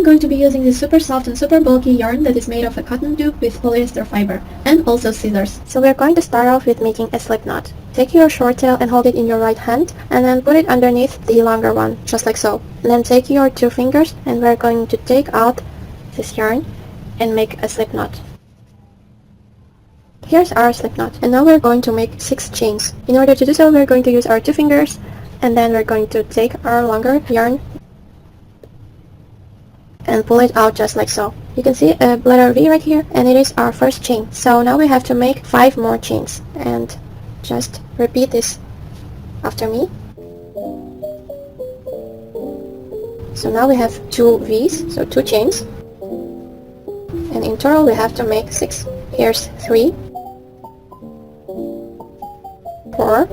going to be using this super soft and super bulky yarn that is made of a cotton dupe with polyester fiber, and also scissors. So we're going to start off with making a slip knot. Take your short tail and hold it in your right hand, and then put it underneath the longer one, just like so. And then take your 2 fingers, and we're going to take out this yarn and make a slip knot. Here's our slip knot, and now we're going to make 6 chains. In order to do so, we're going to use our 2 fingers, and then we're going to take our longer yarn and pull it out just like so. You can see a letter V right here, and it is our first chain. So now we have to make 5 more chains, and just repeat this after me. So now we have 2 V's, so 2 chains, and in total we have to make 6. Here's 3, 4,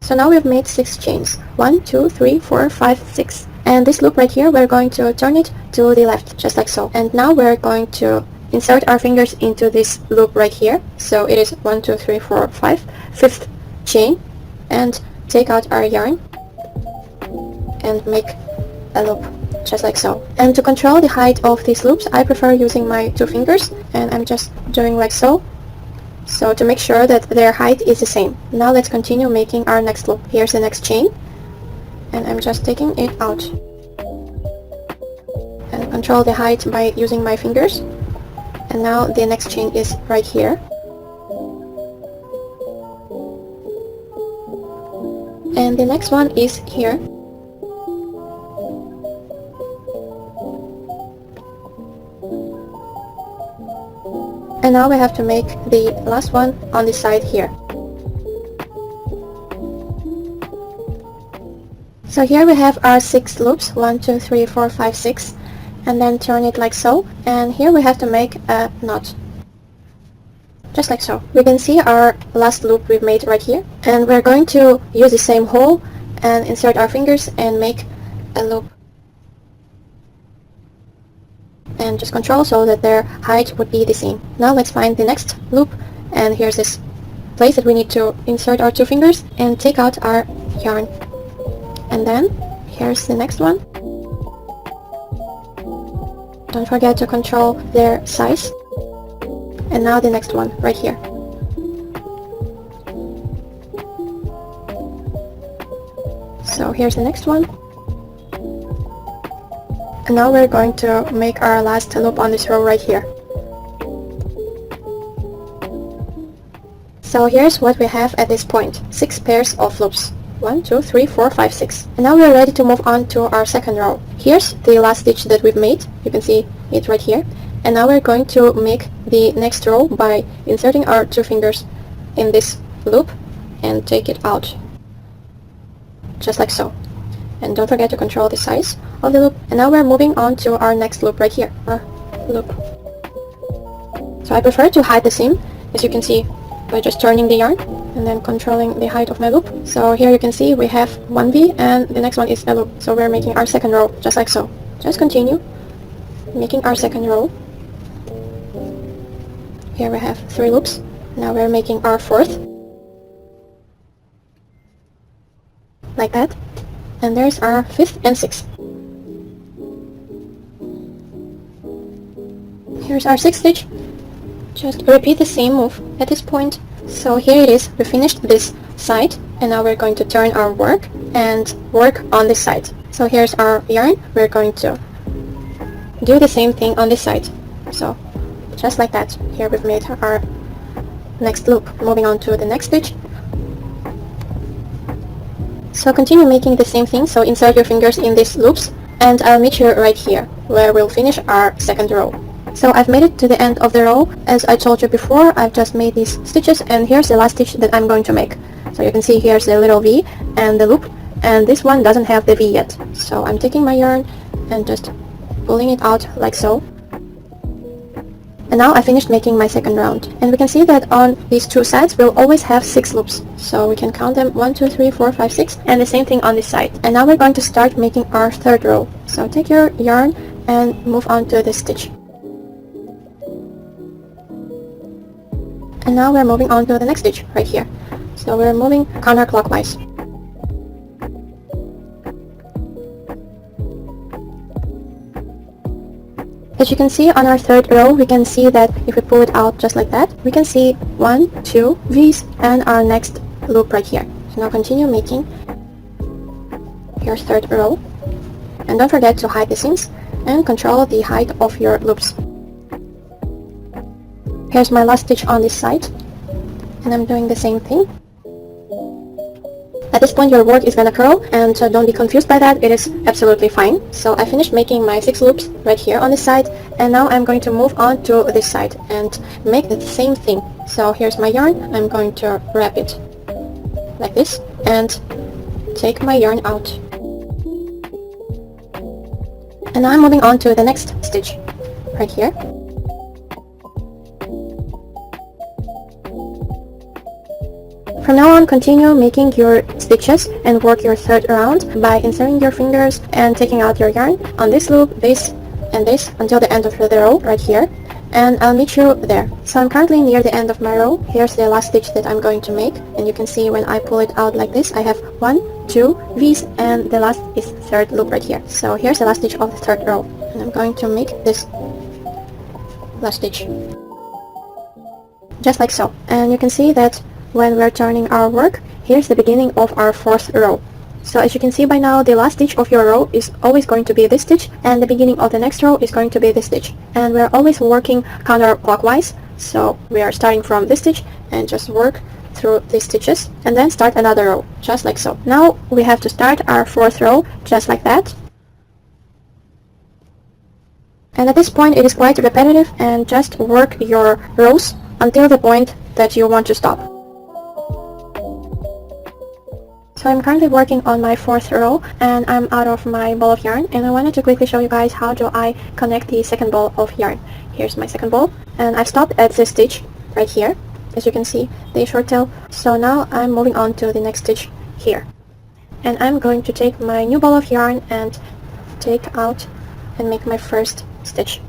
'So now we've made 6 chains. 1, 2, 3, 4, 5, 6. And this loop right here, we're going to turn it to the left, just like so. And now we're going to insert our fingers into this loop right here. So it is 1, 2, 3, 4, 5, 5th chain. And take out our yarn and make a loop, just like so. And to control the height of these loops, I prefer using my 2 fingers. And I'm just doing like so. So to make sure that their height is the same. Now let's continue making our next loop. Here's the next chain, and I'm just taking it out. And control the height by using my fingers. And now the next chain is right here. And the next one is here. And now we have to make the last one on the side here. So here we have our 6 loops, 1, 2, 3, 4, 5, 6, and then turn it like so. And here we have to make a knot, just like so. We can see our last loop we've made right here, and we're going to use the same hole and insert our fingers and make a loop. And just control so that their height would be the same. Now let's find the next loop, and here's this place that we need to insert our 2 fingers and take out our yarn. And then here's the next one. Don't forget to control their size. And now the next one right here. So here's the next one. And now we're going to make our last loop on this row right here. So here's what we have at this point. 6 pairs of loops. 1, 2, 3, 4, 5, 6. And now we're ready to move on to our second row. Here's the last stitch that we've made. You can see it right here. And now we're going to make the next row by inserting our 2 fingers in this loop and take it out. Just like so. And don't forget to control the size of the loop. And now we're moving on to our next loop right here, our loop. So I prefer to hide the seam, as you can see, by just turning the yarn and then controlling the height of my loop. So here you can see we have 1 V and the next one is a loop. So we're making our second row, just like so. Just continue making our second row. Here we have 3 loops. Now we're making our 4th. Like that. And there's our 5th and 6th. Here's our 6th stitch. Just repeat the same move at this point. So here it is, we finished this side, and now we're going to turn our work and work on this side. So here's our yarn. We're going to do the same thing on this side. So just like that. Here we've made our next loop. Moving on to the next stitch. So continue making the same thing, so insert your fingers in these loops, and I'll meet you right here, where we'll finish our second row. So I've made it to the end of the row. As I told you before, I've just made these stitches, and here's the last stitch that I'm going to make. So you can see here's the little V and the loop, and this one doesn't have the V yet. So I'm taking my yarn and just pulling it out like so. And now I finished making my second round. And we can see that on these 2 sides we'll always have 6 loops. So we can count them 1, 2, 3, 4, 5, 6, and the same thing on this side. And now we're going to start making our third row. So take your yarn and move on to this stitch. And now we're moving on to the next stitch right here. So we're moving counterclockwise. As you can see on our third row, we can see that if we pull it out just like that, we can see 1, 2 V's and our next loop right here. So now continue making your third row, and don't forget to hide the seams and control the height of your loops. Here's my last stitch on this side, and I'm doing the same thing. At this point your work is gonna curl, and don't be confused by that, it is absolutely fine. So I finished making my 6 loops right here on this side, and now I'm going to move on to this side and make the same thing. So here's my yarn, I'm going to wrap it like this and take my yarn out. And now I'm moving on to the next stitch right here. From now on, continue making your stitches and work your third round by inserting your fingers and taking out your yarn on this loop, this, and this until the end of the row right here, and I'll meet you there. So I'm currently near the end of my row. Here's the last stitch that I'm going to make, and you can see when I pull it out like this, I have 1, 2 V's, and the last is third loop right here. So here's the last stitch of the third row, and I'm going to make this last stitch just like so. And you can see that when we're turning our work, here's the beginning of our fourth row. So as you can see by now, the last stitch of your row is always going to be this stitch, and the beginning of the next row is going to be this stitch. And we're always working counterclockwise, so we are starting from this stitch and just work through these stitches and then start another row, just like so. Now we have to start our fourth row just like that. And at this point it is quite repetitive, and just work your rows until the point that you want to stop. So I'm currently working on my fourth row, and I'm out of my ball of yarn, and I wanted to quickly show you guys how do I connect the second ball of yarn. Here's my second ball, and I've stopped at this stitch right here, as you can see, the short tail. So now I'm moving on to the next stitch here, and I'm going to take my new ball of yarn and take out and make my first stitch,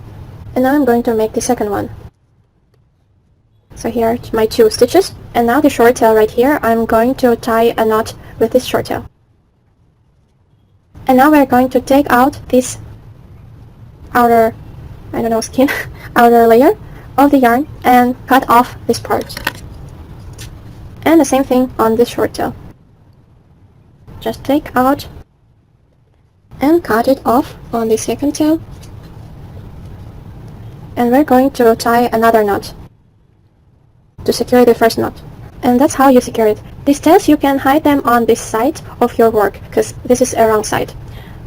and now I'm going to make the second one. So here are my 2 stitches, and now the short tail right here, I'm going to tie a knot with this short tail. And now we're going to take out this outer, skin, outer layer of the yarn and cut off this part. And the same thing on this short tail. Just take out and cut it off on the second tail. And we're going to tie another knot to secure the first knot. And that's how you secure it. These tails, you can hide them on this side of your work, because this is a wrong side.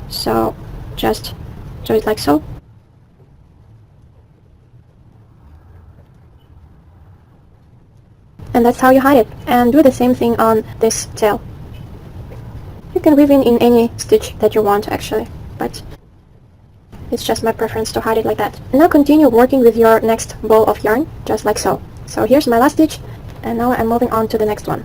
So just do it like so. And that's how you hide it. And do the same thing on this tail. You can weave in any stitch that you want actually, but it's just my preference to hide it like that. And now continue working with your next ball of yarn, just like so. So here's my last stitch, and now I'm moving on to the next one.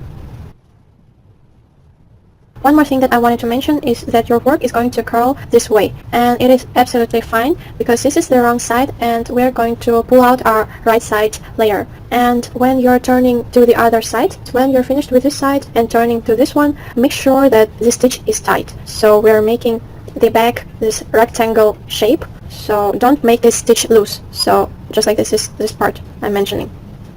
One more thing that I wanted to mention is that your work is going to curl this way, and it is absolutely fine because this is the wrong side, and we're going to pull out our right side layer. And when you're turning to the other side, when you're finished with this side and turning to this one, make sure that the stitch is tight. So we're making the back this rectangle shape, so don't make this stitch loose. So just like this is this part I'm mentioning.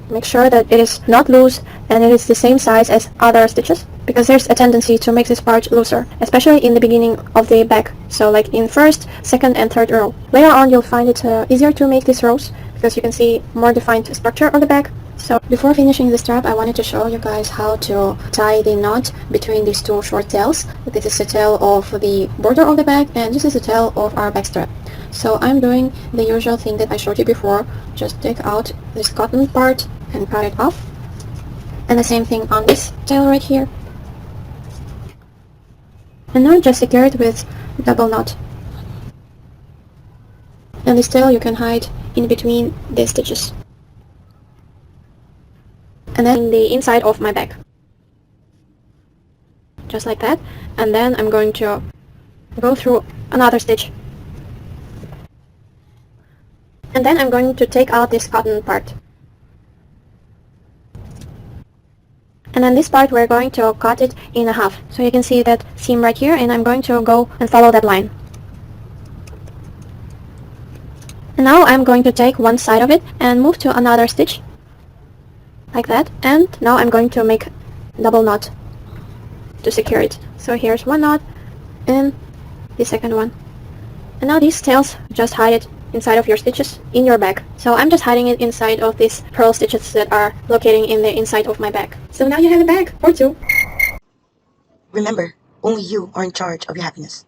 Make sure that it is not loose and it is the same size as other stitches, because there's a tendency to make this part looser, especially in the beginning of the back, so like in first, second and third row. Later on you'll find it easier to make these rows because you can see more defined structure of the back. So before finishing the strap, I wanted to show you guys how to tie the knot between these 2 short tails. This is the tail of the border of the back, and this is the tail of our back strap. So I'm doing the usual thing that I showed you before. Just take out this cotton part and cut it off. And the same thing on this tail right here. And now just secure it with double knot. And this tail you can hide in between the stitches. And then the inside of my back. Just like that. And then I'm going to go through another stitch. And then I'm going to take out this cotton part. And then this part we're going to cut it in half. So you can see that seam right here, and I'm going to go and follow that line. And now I'm going to take one side of it and move to another stitch like that, and now I'm going to make double knot to secure it. So here's one knot and the second one, and now these tails, just hide it inside of your stitches in your bag. So I'm just hiding it inside of these purl stitches that are locating in the inside of my bag. So now you have a bag or two. Remember, only you are in charge of your happiness.